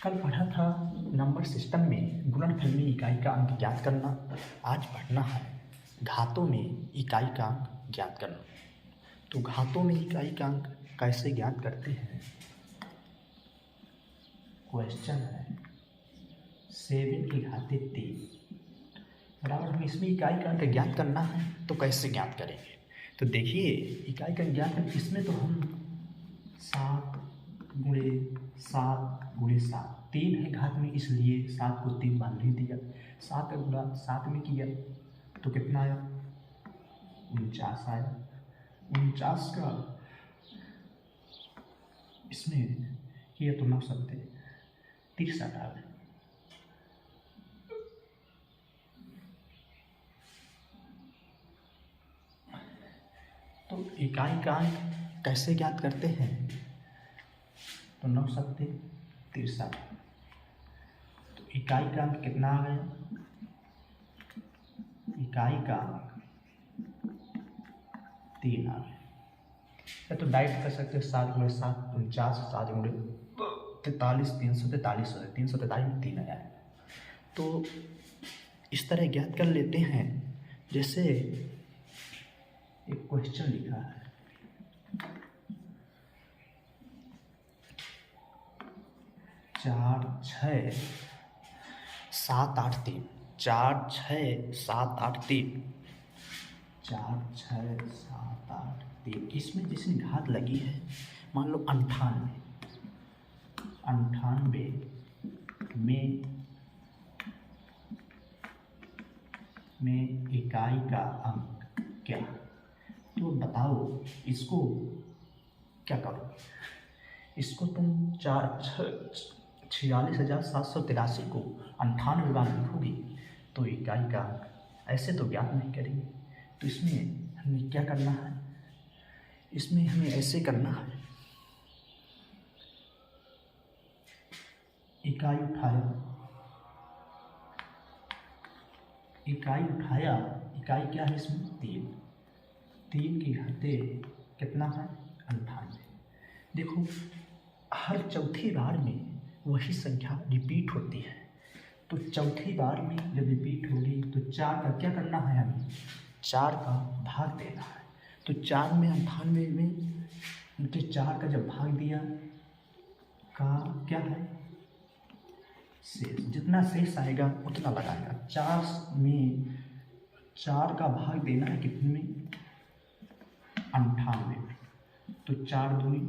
कल पढ़ा था नंबर सिस्टम में गुणनफल में इकाई का अंक ज्ञात करना। आज पढ़ना है घातों में इकाई का अंक ज्ञात करना। तो घातों में इकाई का अंक कैसे ज्ञात करते हैं? क्वेश्चन है 7 की घाते 3 बराबर हम इसमें इकाई का अंक ज्ञात करना है, तो कैसे ज्ञात करेंगे? तो देखिए इकाई का ज्ञात करना, इसमें तो हम 7 गुणे 7 3 है घात में, इसलिए 7 को 3 बार लिख दिया। 7 का गुणा 7 में किया तो कितना आया? 49 आया। 49 का इसमें किया तो 9 सकते 63 आ गया। तो इकाई का अंक कैसे ज्ञात करते हैं? तो 9 सकते 63। तो इकाई का अंक कितना आ गया? इकाई का अंक 3 आ गया। या तो डायरेक्ट कर सकते हैं 7 गुणे 7 49, 7 गुणे 43 343 हो, 343 में 3 आया है। तो इस तरह ज्ञात कर लेते हैं। जैसे एक क्वेश्चन लिखा है, चार छः सात आठ तीन 4 6 7 8 3 4 6 7 8 3। इसमें जिसमें घात लगी है, मान लो 98 में इकाई का अंक क्या? तो बताओ इसको क्या करो? इसको तुम 46,783 को 98 बार लिखोगे तो इकाई का अंक ऐसे तो ज्ञात नहीं करेंगे। तो इसमें हमें क्या करना है? इसमें हमें ऐसे करना है, इकाई उठाया, इकाई क्या है इसमें? 3 की घाते कितना है? 98। देखो हर चौथी बार में वही संख्या रिपीट होती है, तो चौथी बार में जब रिपीट होगी तो 4 का क्या करना है? हमें 4 का भाग देना है। तो 4 में 98 में उनके 4 का जब भाग दिया का क्या है? शेष। जितना शेष आएगा उतना लगाएगा। 4 में 4 का भाग देना है कितने में? 98 में। तो 4 दूनी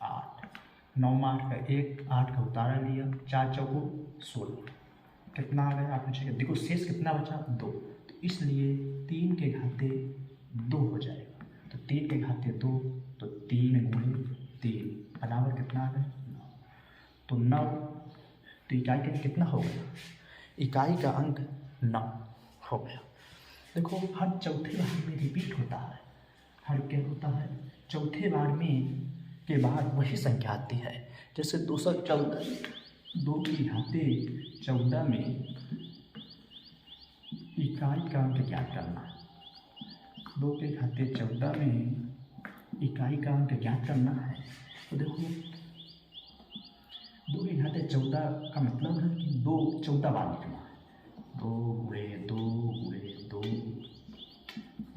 8, 9 में 8 का 1, 8 का उतारा लिया, 4 चौको 16, कितना आ गया? आप पूछेगा देखो शेष कितना बचा? 2। तो इसलिए 3 के घाते 2 हो जाएगा। तो 3 के घाते 2, तो 3 गुणे 3 बराबर कितना आ गया? 9। तो 9, तो इकाई का कितना हो गया? इकाई का अंक 9 हो गया। देखो हर चौथे बार में रिपीट होता है। हर क्या होता है? चौथे बार में के बाद वही संख्या आती है। जैसे 214, 2 की घाते 14 में इकाई का अंक ज्ञात करना है। 2 के घाते 14 में इकाई का अंक ज्ञात करना है। तो देखो 2 के घाते 14 का मतलब है कि 2 14 बार लिखना है। 2 गुणे 2 गुणे 2,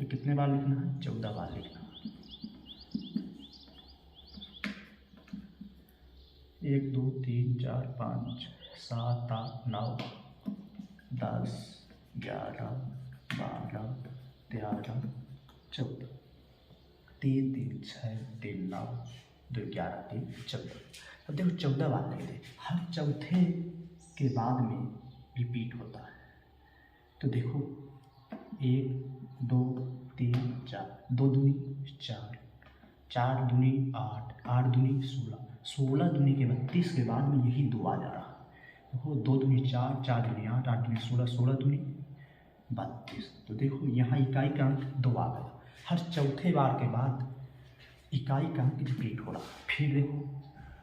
ये कितने बार लिखना है? 14 बार लिखना है। 1 2 3 4 5 7 8 9 10 11 12 13 14, 3 3 6 3 9 2 11 3 14। अब देखो 14 बार लिख दे। हर चौथे के बाद में रिपीट होता है। तो देखो 1 2 3 4, 2 दूनी 4, 4 दूनी 8, 8 दूनी 16, 16 दूनी के 32 के बाद में यही 2 आ जा रहा है। देखो 2 दूनी 4, 4 दूनी 8, 8 दूनी 16, 16 दूनी 32। तो देखो यहाँ इकाई का अंक 2 आ गया। हर चौथे बार के बाद इकाई का अंक रिपीट हो रहा है। फिर देखो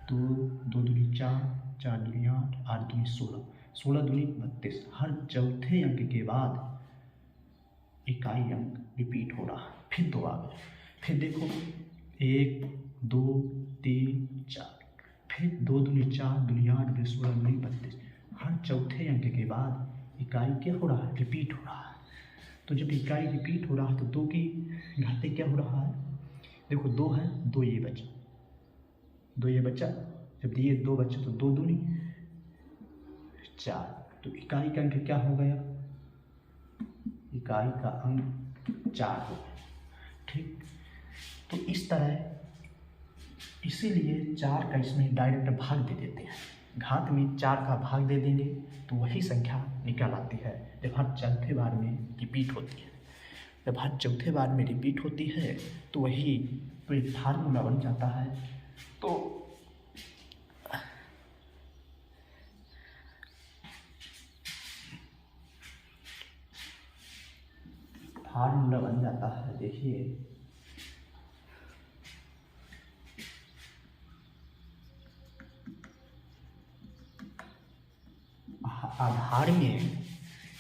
2 दूनी 4, 4 दूनी 8, 8 दूनी 16, 16 दूनी 32। हर चौथे अंक के बाद इकाई अंक रिपीट हो रहा है। फिर 2 आ गए। फिर देखो 1 2 3 4, फिर 2 दूनी 4, दूनी 8, दूनी 16, दूनी 32। हर चौथे अंक के बाद इकाई क्या हो रहा है? रिपीट हो रहा है। तो जब इकाई रिपीट हो रहा है तो 2 की घाते क्या हो रहा है? देखो 2 है, 2 ये बचा, 2 ये बचा। जब ये 2 बचे तो 2 दूनी 4, तो इकाई का अंक क्या हो गया? इकाई का अंक 4 हो गया। ठीक, तो इस तरह इसीलिए 4 का इसमें डायरेक्ट भाग दे देते हैं। घात में 4 का भाग दे देंगे तो वही संख्या निकल आती है जब हर चौथे बार में रिपीट होती है। जब हर चौथे बार में रिपीट होती है तो वही फार्मूला बन जाता है। तो फार्मूला बन जाता है, देखिए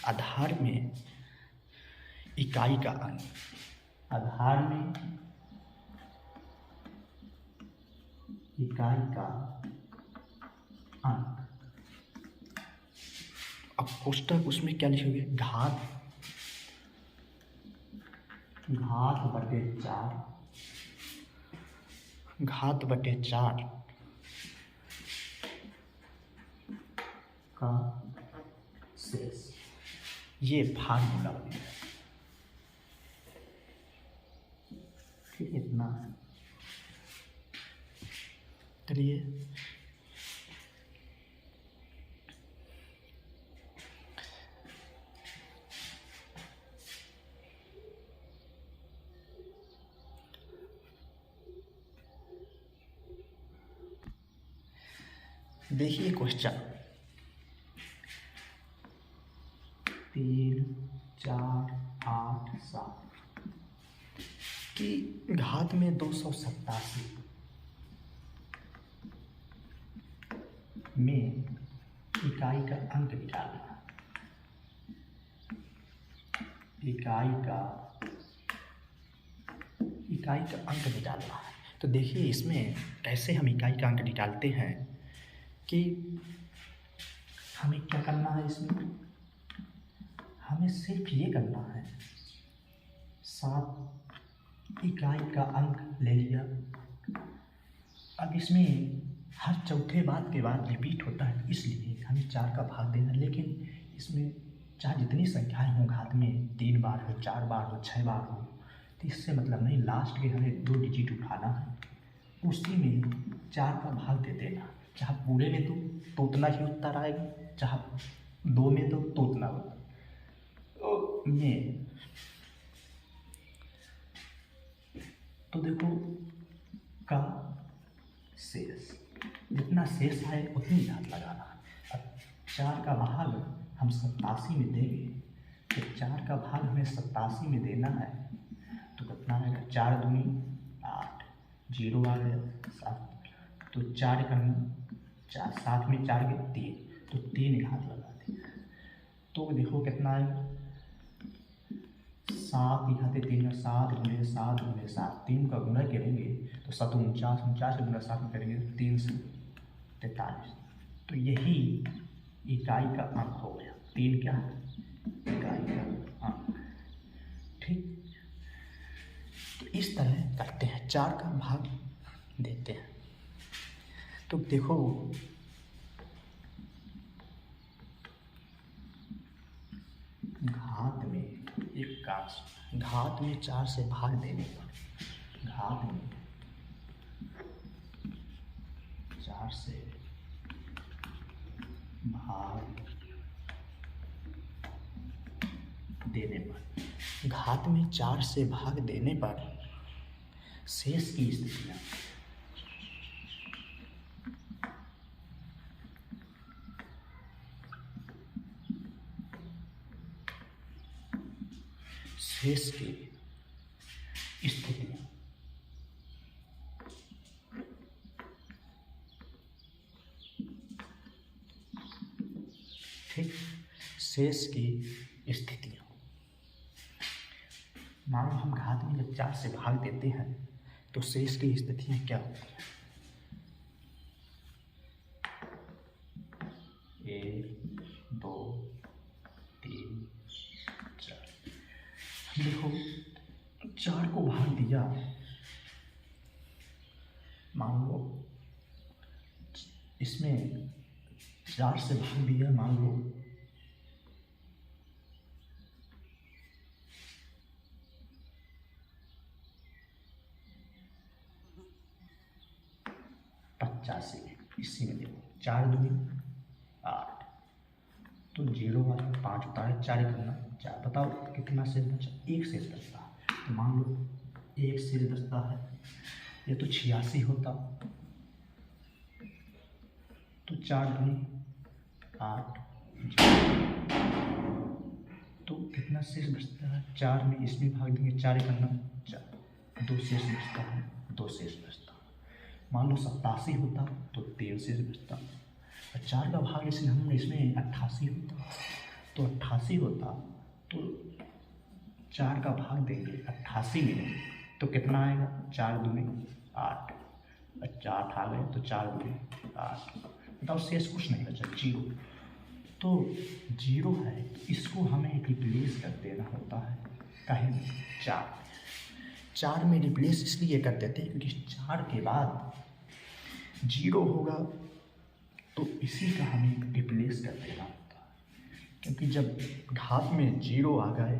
आधार में इकाई का अंक, आधार में इकाई का अंक। अब कोष्टक उसमें क्या लिखोगे? घात बटे 4, घात बटे 4 का शेष, ये फार्मूला बनेगा। ठीक, इतना है। चलिए देखिए क्वेश्चन 3, 4, 8, 7 कि घात में 287 में इकाई का अंक निकालना। इकाई का अंक निकालना है। तो देखिए इसमें कैसे हम इकाई का अंक निकालते हैं कि हमें क्या करना है, इसमें हमें सिर्फ ये करना है, 7 इकाई का अंक ले लिया। अब इसमें हर चौथे बात के बाद रिपीट होता है, इसलिए हमें 4 का भाग देना। लेकिन इसमें चाहे जितनी संख्याएं हों घात में, 3 बार हो, 4 बार हो, 6 बार हो, तो इससे मतलब नहीं। लास्ट के हमें 2 डिजिट उठाना है, उसी में 4 का भाग दे देना। चाहे पूरे में तो उतना ही उत्तर आएगा, चाहे 2 में तो उतना होगा। में तो देखो का शेष, जितना शेष आए उतनी याद लगाना है। अब 4 का भाग हम 87 में देंगे, तो 4 का भाग हमें 87 में देना है तो कितना आएगा? 4 दूनी 8, 0 आ गया 7, तो 4 का 4, 7 में 4 के 3, तो 3 घात लगा दिया। तो देखो कितना आएगा? 7 घाते 3, 7 गुणे 7 गुणे 7, 3 का गुणा करेंगे तो 7 49, 49 गुना 7 में करेंगे 3 से 43। तो यही इकाई का अंक हो गया। 3 क्या है? इकाई का अंक। ठीक, तो इस तरह करते हैं, 4 का भाग देते हैं। तो देखो घात में एक काश, घात में 4 से भाग देने पर, घात में 4 से भाग देने पर, घात में 4 से भाग देने पर शेष की स्थितियां, शेष की स्थितियां, ठीक, शेष की स्थितियां। मान लो हम घात में जब 4 से भाग देते हैं तो शेष की स्थितियां क्या होती हैं? 1 2 3 4। देखो 4 को भाग दिया, मान लो इसमें 4 से भाग दिया, मान लो 85। इसी में देखो 4 दूनी 8, तो 0 वाला 5 होता है, 4 करना 4। बताओ कितना शेष बचा? 1 शेष बचता है। तो मान लो 1 शेष बचता है, ये तो 86 होता, तो 4 दूनी 8, तो कितना शेष बचता है? 4 में इसमें भाग देंगे, 4 करना 4, 2 शेष बचता है, 2 शेष बचता। मान लो 87 होता तो 3 शेष बचता, और 4 का भाग इसमें हमने इसमें 88 होता, तो 88 होता, तो 4 का भाग देंगे 88 में, तो कितना आएगा? 4 दूनी 8, और 4 आ गए तो 4 दूनी 8। बताओ शेष कुछ नहीं बचा, 0। तो 0 है, इसको हमें रिप्लेस कर देना होता है। कहे 4 में रिप्लेस इसलिए कर देते हैं क्योंकि 4 के बाद 0 होगा, तो इसी का हमें रिप्लेस कर देना होता है। क्योंकि जब घात में 0 आ गए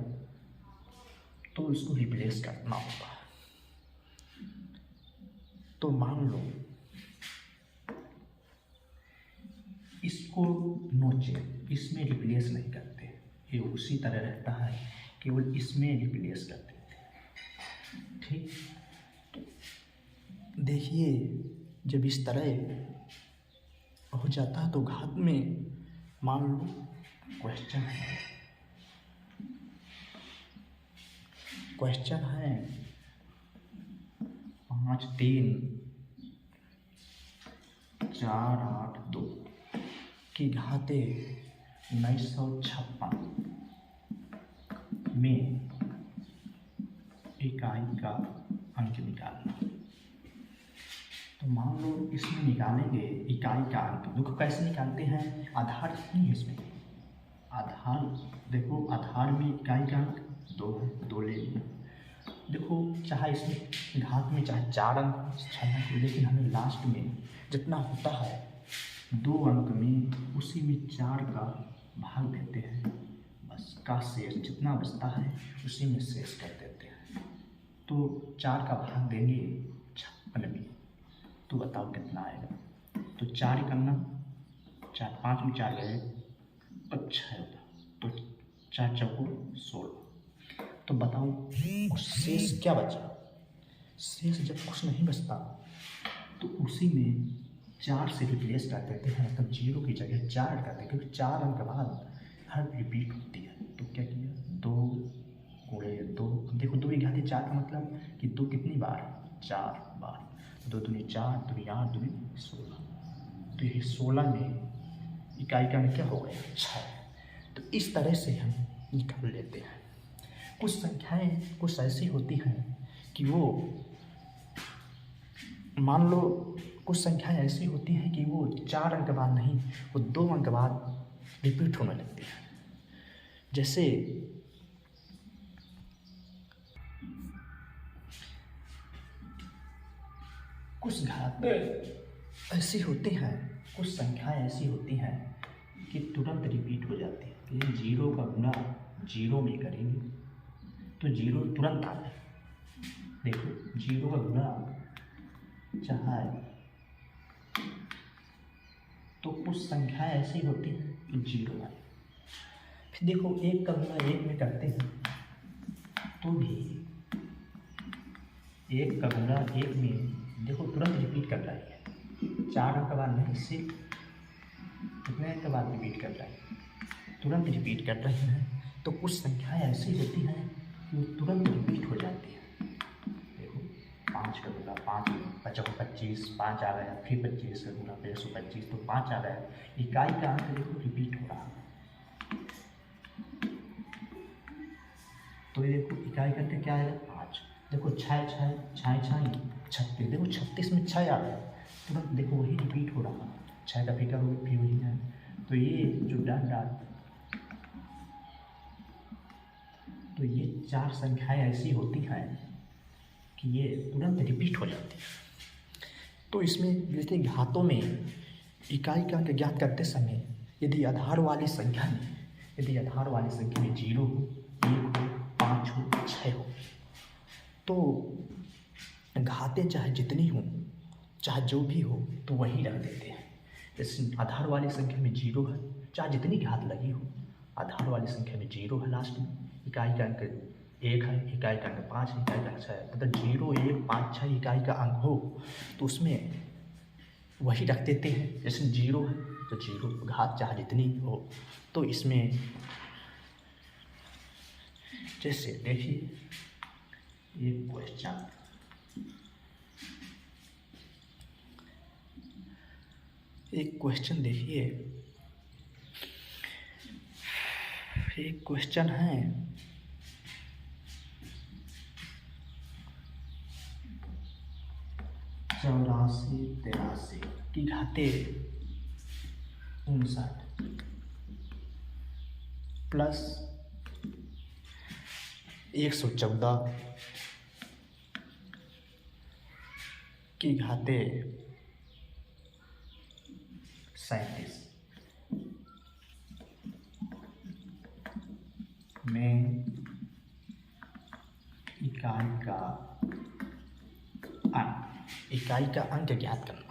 तो इसको रिप्लेस करना होता है। तो मान लो इसको नोचे, इसमें रिप्लेस नहीं करते, ये उसी तरह रहता है, केवल इसमें रिप्लेस कर देते हैं। ठीक, तो देखिए जब इस तरह हो जाता है तो घात में मान लो क्वेश्चन है, 5 3 4 8 2 की घाते 956 में इकाई का अंक निकालना। तो मान लो इसमें निकालेंगे इकाई का अंक। देखो कैसे निकालते हैं, आधार नहीं है इसमें, आधार देखो, आधार में इकाई का अंक 2 है, 2 ले लिया। देखो चाहे इसमें घात में चाहे 4 अंक 6 अंक, लेकिन हमें लास्ट में जितना होता है 2 अंक में, उसी में 4 का भाग देते हैं, बस का शेष जितना बचता है उसी में शेष कर देते हैं। तो 4 का भाग देंगे 56 में, तो बताओ कितना आएगा? तो 4 करना 4, 5 में 4 गए तो 6 होता, तो 4 चौको 16। तो बताओ शेष क्या बचा? शेष जब कुछ नहीं बचता तो उसी में 4 से रिप्लेस कर देते हैं, मतलब 0 की जगह 4 कर देते, क्योंकि 4 अंक के बाद हर रिपीट होती है। तो क्या किया, 2 गुणे 2, देखो 2 की घात 4 का मतलब कि 2 कितनी बार? 4 बार। 2 दूनी 4, 2 दूनी 8, 2 दूनी 16, तो ये 16 में इकाई का क्या हो गया? 6। तो इस तरह से हम निकाल लेते हैं। कुछ संख्याएं कुछ ऐसी होती हैं कि वो, मान लो कुछ संख्याएं ऐसी होती हैं कि वो 4 अंक बाद नहीं, वो 2 अंक बाद रिपीट होने लगती है। जैसे कुछ घात ऐसी होती हैं, कुछ संख्याएं ऐसी होती हैं कि तुरंत रिपीट हो जाती है। कि 0 का गुणा 0 में करेंगे तो 0 तुरंत आता है। देखो 0 का गुणा चाहे, तो कुछ संख्याएं ऐसी होती हैं कि 0 आए। फिर देखो 1 का गुणा 1 में करते हैं तो भी 1 का गुणा 1 में देखो तुरंत रिपीट कर रहा है, 4 अंक के बाद नहीं, सिर्फ कितने अंक के बाद रिपीट कर रहा है, तुरंत रिपीट कर रहे हैं। तो कुछ संख्याएं ऐसी होती हैं कि वो तुरंत रिपीट हो जाती है। देखो 5 का गुणा 5, 25, 5 आ गया, फिर 25 का गुणा 125, तो 5 आ गया। इकाई का अंक देखो रिपीट हो रहा है, तो ये देखो इकाई का अंक क्या आएगा? 5। देखो 6 6 6 6 36, देखो 36 में 6 आ गया, तुरंत देखो वही रिपीट हो रहा है। 6 का फिर करोगे फिर वही है, तो ये जो डॉट डॉट, तो ये 4 संख्याएं ऐसी होती हैं कि ये तुरंत रिपीट हो जाती है। तो इसमें जैसे घातों में इकाई का अंक ज्ञात करते समय यदि आधार वाली संख्या में 0 हो, 1 हो, 5 हो, 6 हो, तो घाते चाहे जितनी हो, चाहे जो भी हो, तो वही रख देते हैं। जैसे आधार वाली संख्या में 0 है, चाहे जितनी घात लगी हो, आधार वाली संख्या में 0 है, लास्ट में इकाई का अंक 1 है, इकाई का अंक 5 है, इकाई का अंक 6 है, मतलब 0, 1, 5, 6 इकाई का अंक हो तो उसमें वही रख देते हैं। जैसे 0 है तो 0 घात चाहे जितनी हो। तो इसमें जैसे देखिए एक क्वेश्चन, देखिए एक क्वेश्चन है 84, 83 की घाते 59 प्लस 114 की घाते 37 में इकाई का अंक ज्ञात करना।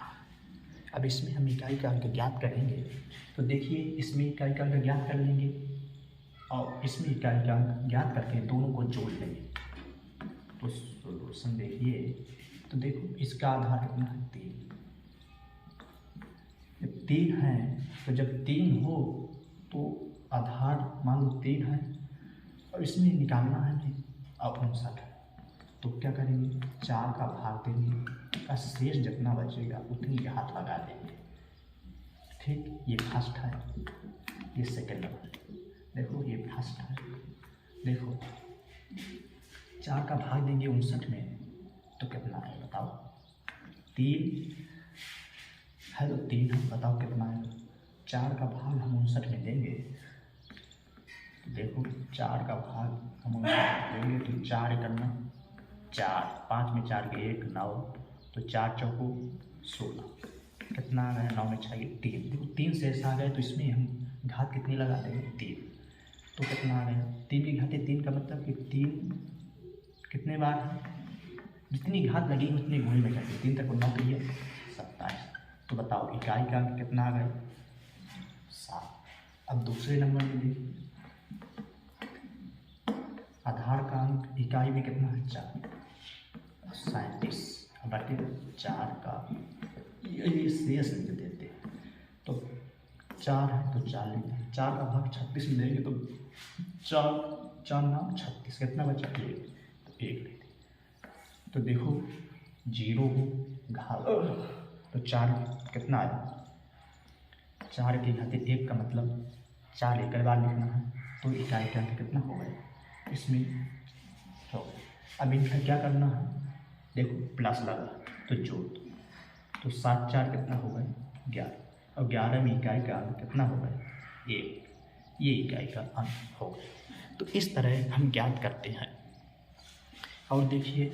अब इसमें हम इकाई का अंक ज्ञात करेंगे तो देखिए इसमें इकाई का अंक ज्ञात कर लेंगे और इसमें इकाई का अंक ज्ञात करके दोनों को जोड़ लेंगे। तो सोल्यूशन देखिए, तो देखो इसका आधार कितना है 3, जब 3 है तो जब 3 हो तो आधार मान लो 3 है और इसमें निकालना है हमें और 59 है, तो क्या करेंगे 4 का भाग देंगे का शेष जितना बचेगा उतनी घात लगा देंगे। ठीक, ये फर्स्ट है, ये सेकंड है। देखो ये फर्स्ट है, देखो 4 का भाग देंगे 59 में तो कितना है बताओ, 3 है तो 3 है, बताओ कितना है। 4 का भाग हम 59 में देंगे तो देखो 4 का भाग हम 59 देंगे तो 4 करना 4, 5 में 4 के 1, 9, तो 4 चौको 16, कितना आ गया 9 में 6 के 3। देखो 3 शेष आ गए तो इसमें हम घात कितनी लगा देंगे 3, तो कितना आ गया 3 की घाते 3 का मतलब कि 3 कितने बार है, जितनी घात लगी उतनी गुणे में जाएगी। 3 तक 9 की 27, तो बताओ इकाई का अंक कितना आ गया 7। अब दूसरे नंबर में देखिए आधार का अंक इकाई में कितना है 4, 37 बटे 4 का ये शेष लिख देते हैं, तो 4 है तो 4 लिख देंगे, 4 का भाग 36 में देंगे तो 4 9 36, कितना बचा 1, तो 1 लिख देंगे। तो देखो 0 हो घात तो 4 कितना आया 4 की घाते 1 का मतलब 4 एक बार लिखना है, तो इकाई का अंक कितना हो गया इसमें हो। अब इनका क्या करना है, देखो प्लस लगा तो जोड़ दो, तो 7 4 कितना हो गया 11, और 11 में इकाई का अंक कितना हो गया 1, ये इकाई का अंक हो गया। तो इस तरह हम ज्ञात करते हैं। और देखिए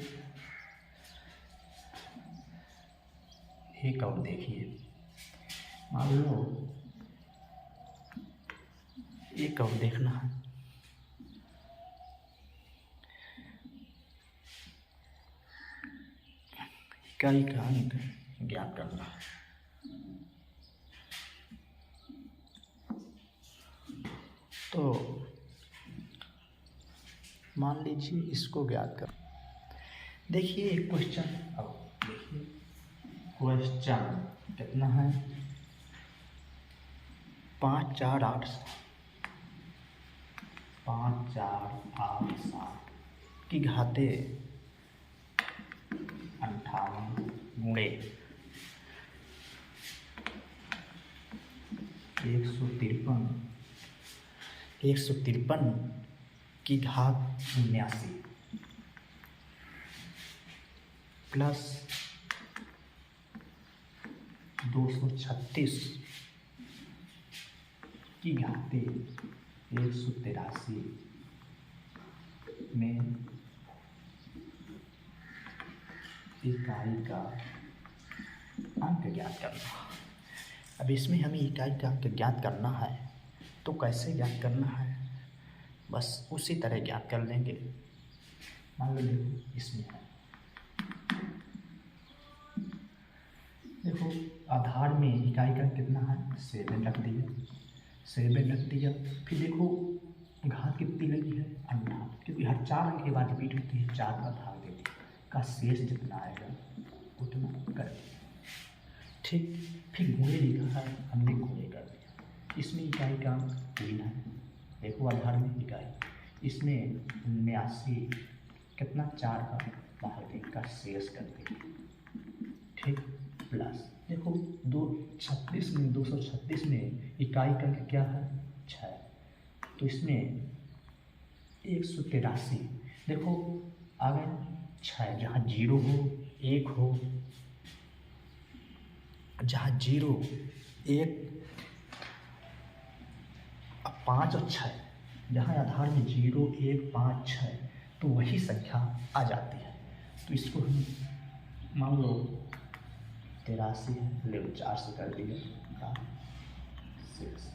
एक और देखिए, मान लो एक और देखना है, इकाई का अंक ज्ञात करना है। तो मान लीजिए इसको ज्ञात कर, देखिए एक क्वेश्चन, अब देखिए क्वेश्चन कितना है 5 4 8 7 की घाते 58 गुणे 153 की घात 79 प्लस 236 की घाते 183 में इकाई का अंक ज्ञात करना। अब इसमें हमें इकाई का अंक ज्ञात करना है, तो कैसे ज्ञात करना है, बस उसी तरह ज्ञात कर लेंगे। मान लो देखो इसमें है, देखो आधार में इकाई का कितना है 7 रख दिया, 7 रख दिया। फिर देखो घात कितनी लगी है 18, क्योंकि हर 4 अंक के बाद रिपीट होती है, 4 का भाग दे दिया, का शेष जितना आएगा उतना कर दिया। ठीक, फिर गुणे लिखा है, हमने गुणे कर दिया। इसमें इकाई का अंक 3 है, देखो आधार में इकाई, इसमें 79 कितना 4 का भाग दे का शेष कर दिया। ठीक, प्लस देखो 236 में इकाई का अंक क्या है 6, तो इसमें 183 देखो आ गए 6, जहाँ 0 हो 1 हो, जहाँ 0 1 5 और 6, जहाँ आधार में 0 1 5 6 तो वही संख्या आ जाती है। तो इसको हम मान लो 83 है, ले 4 से कर दिया का 6।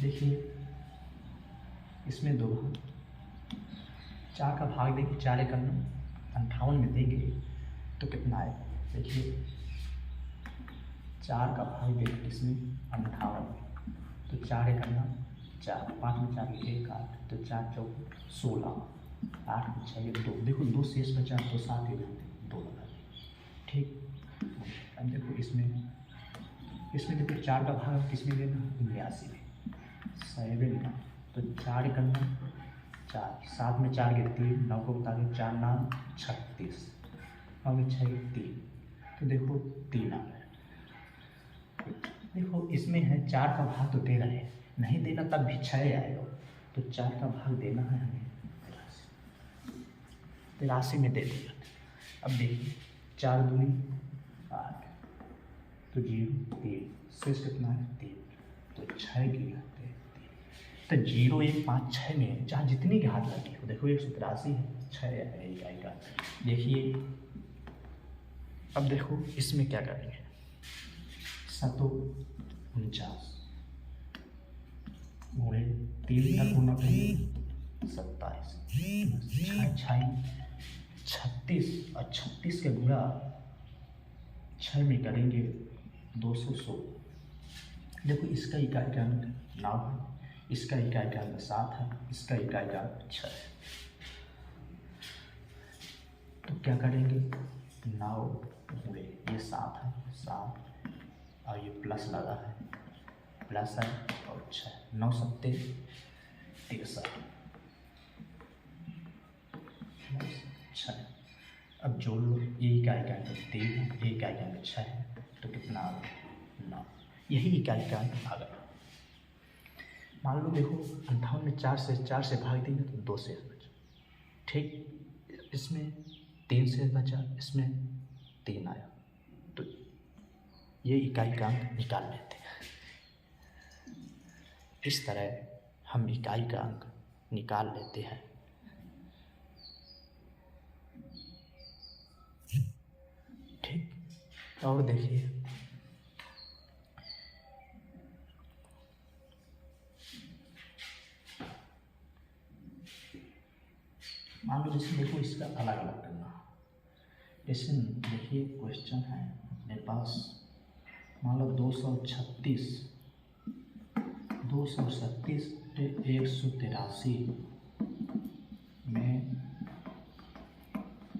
देखिए इसमें 2 4 का भाग देंगे, 4 एक 58 में देंगे तो कितना आए, देखिए 4 का भाग देंगे इसमें 58 में, तो 4 एक 4, 5 में 4 1 8, तो 4 चौक 16, 8 में 6 2, देखो 2 शेष बचा तो 7 2 लगा। ठीक, अब देखो इसमें देखो 4 का भाग किसमें देना 89 में, 7 का, तो 4 एक 4, 7 में 4 के 3, 9 को बता दें 4 9 36, 9 में 6 3, तो देखो 3 आ गया। देखो इसमें है 4 का भाग तो दे रहे हैं, नहीं देना तब भी 6 आएगा, तो 4 का भाग देना है हमें 83 में दे दिया। अब देखिए 4 दूनी 8, तो 0 3, शेष कितना है 3, तो 6 की घाते 3, तो 0 1 5 6 में जहाँ जितनी घात लगी हो, देखो 183 है, 6 है इकाई का। देखिए अब देखो इसमें क्या करेंगे, 749 गुणे 3 तक गुना करेंगे 27, 36 और 36 के गुणा 6 में करेंगे 216। देखो इसका इकाई का अंक 9 है, इसका इकाई का अंक 7 है, इसका इकाई का अंक 6 है, तो क्या करेंगे 9 गुणे ये 7 है, 7 और ये प्लस लगा है, प्लस है और 6, 9 7 63, 6। अब जोड़ लो, ये इकाई का अंक 3 है, ये इकाई का अंक 6 है, तो कितना आ गया 9, यही इकाई का अंक आ गया। मान लो देखो 58 में 4 से भाग देंगे तो 2 शेष बचा। ठीक, इसमें 3 शेष बचा, इसमें 3 आया, तो ये इकाई का अंक निकाल लेते हैं। इस तरह हम इकाई का अंक निकाल लेते हैं। ठीक, और देखिए मान लो जैसे देखो इसका अलग अलग करना, जैसे देखिए क्वेश्चन है अपने पास, मान लो 236 से 183 में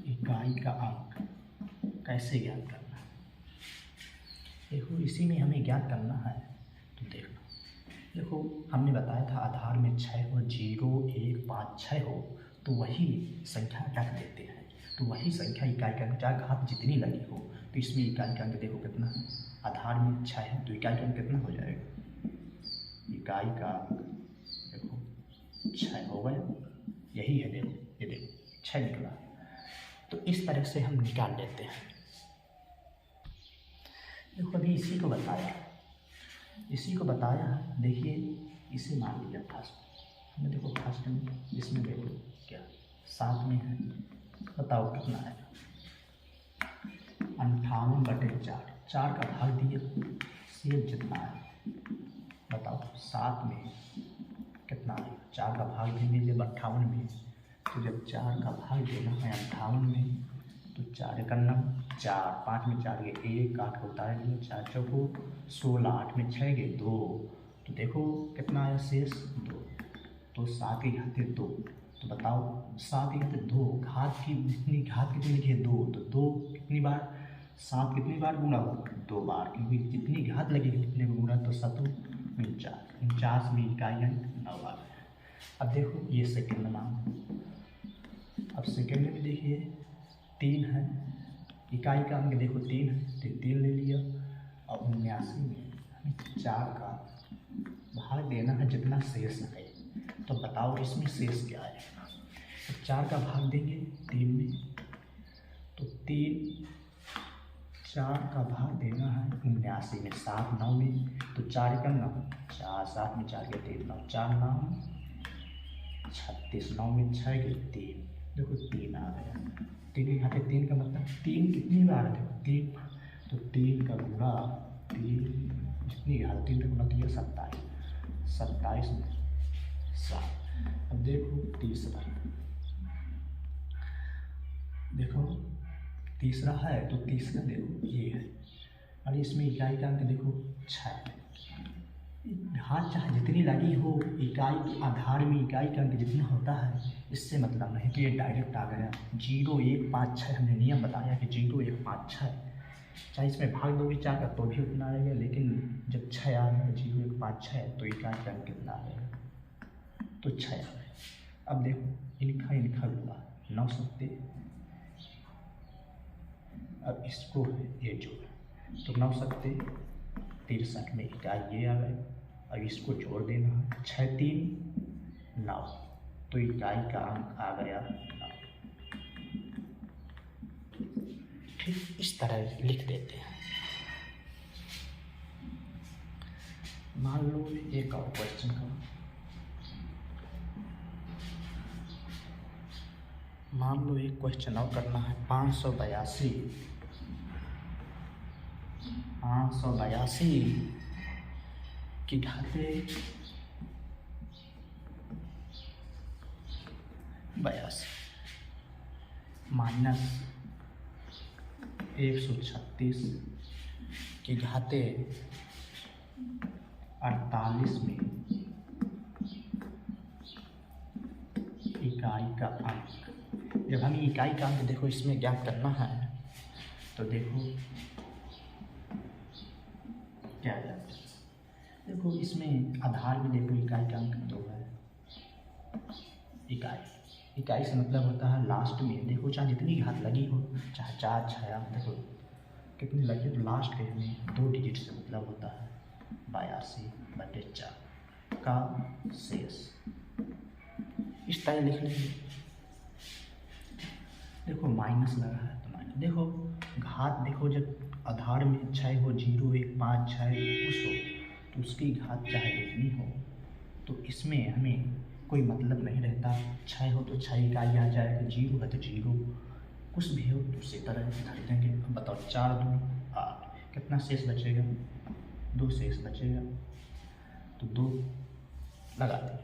इकाई का अंक कैसे ज्ञात करना है। देखो इसी में हमें ज्ञात करना है, तो देखो हमने बताया था आधार में 6 हो, 0 1 5 6 हो, तो वही संख्या रख देते हैं, तो वही संख्या इकाई का अंक, चाहे घात जितनी लगी हो, तो इसमें इकाई का अंक देखो कितना है, आधार में 6 है तो इकाई का अंक कितना हो जाएगा, इकाई का अंक देखो 6 हो गया, यही है, देखो ये देखो 6 निकला। तो इस तरह से हम निकाल लेते हैं। देखो अभी इसी को बताया, इसी को बताया है। देखिए इसे मान लिया फर्स्ट, हमने देखो फर्स्ट में इसमें देखो क्या 7 में है, बताओ कितना है? 58/4, 4 का भाग दिया, शेष जितना है बताओ 7 में कितना है? 4 का भाग देंगे जब 58 में, तो जब 4 का भाग देना है 58 में तो 4 का 9, 4, 5 में 4 गए 1, 8 को उतार लिया, 4 चौको 16, 8 में 6 गए 2, तो देखो कितना आया शेष 2, तो 7 की घाते 2, तो बताओ 7 की घाते 2, घात की जितनी घात कितनी लिखी है 2, तो 2 कितनी बार 7 कितनी बार गुणा होगा 2 बार, क्योंकि जितनी घात लगेगी कितने को गुणा, तो 7 49 में इकाई अंक 9 आ गया। अब देखो ये सेकेंड नाम, अब सेकेंड में देखिए 3 है, इकाई का अंक देखो 3 है तो 3 ले लिया, और 79 में हमें 4 का भाग देना है जितना शेष है, तो बताओ इसमें शेष क्या आएगा? तो 4 का भाग देंगे 3 में, तो 4 का भाग देना है 79 में, 7 9 में, तो 4 का 9, 4 7 में 4 के 3 9, 4 9 36, 9 में 6 के 3, देखो 3 आ गया। 3 के घाते 3 का मतलब 3 कितनी बार है देखो 3, तो 3 का गुणा 3 जितनी घात 3 का गुणा किया 27, 27 में 7। अब देखो तीसरा, देखो तीसरा है, तो तीसरा देखो ये है, और इसमें इकाई का अंक देखो 6, घात चाहे जितनी लगी हो इकाई के आधार में इकाई का अंक जितना होता है इससे मतलब नहीं कि ये डायरेक्ट आ गया 0 1 5 6, हमने नियम बताया कि 0 1 5 6, चाहे इसमें भाग दोगे 4 का तो भी उतना आएगा, लेकिन जब 6 आ गया 0 1 5 6 तो इकाई का अंक कितना आएगा, तो 6 आ गया। अब देखो इनका हुआ 9 सकते, अब इसको ये जोड़, तो 9 सकते 63 में इकाई ये आ गए, अब इसको जोड़ देना है 6 3 9, तो इकाई का अंक आ गया 9। ठीक इस तरह लिख देते हैं। मान लो एक और क्वेश्चन का, मान लो एक क्वेश्चन और करना है 582 की घाते 82 माइनस 136 की घाते 48 में इकाई का अंक। जब हमें इकाई का अंक देखो इसमें ज्ञात करना है, तो देखो क्या है, देखो इसमें आधार में देखो इकाई का अंक 2 है, इकाई से मतलब होता है लास्ट में, देखो चाहे जितनी घात लगी हो, चाहे 4 6 देखो कितनी लगी, तो लास्ट के हमें 2 डिजिट से मतलब होता है 82/4 का शेष, इस तरह लिख लेंगे। देखो माइनस लगा है तो माइनस, देखो घात देखो जब आधार में 6 हो 0 1 5 6 कुछ हो, तो उसकी घात चाहे जितनी हो, तो इसमें हमें कोई मतलब नहीं रहता, 6 हो तो 6 इकाई आ जाएगा, 0 है तो 0, कुछ भी हो तो उसी तरह धर देंगे। अब बताओ 4 2 8, कितना शेष बचेगा, 2 शेष बचेगा, तो 2 लगा देंगे,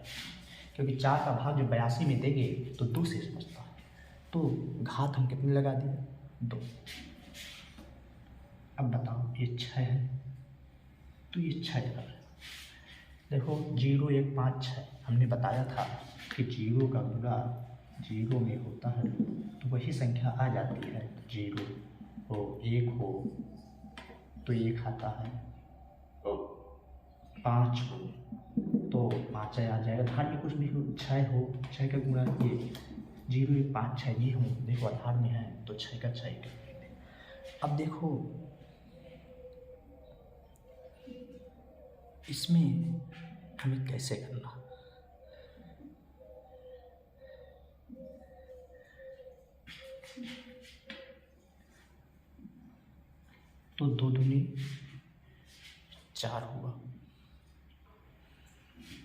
क्योंकि 4 का भाग जब 82 में देंगे तो 2 शेष बचता है, तो घात हम कितने लगा दिए 2। अब बताओ ये 6 है तो ये 6 है, देखो 0 1 5 6 हमने बताया था कि 0 का गुणा 0 में होता है तो वही संख्या आ जाती है, 0 हो 1 हो तो 1 आता है, 5 हो तो 5 आ जाएगा, आधार में कुछ भी हो, 6 हो 6 का गुणा ये 0 1 5 6 ये हो, देखो आधार में है तो 6 का 6 का। अब देखो इसमें हमें कैसे करना, तो 2 दूनी 4 हुआ,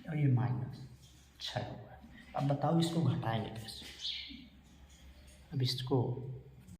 और ये -6 हुआ। अब बताओ इसको घटाएंगे कैसे। अब इसको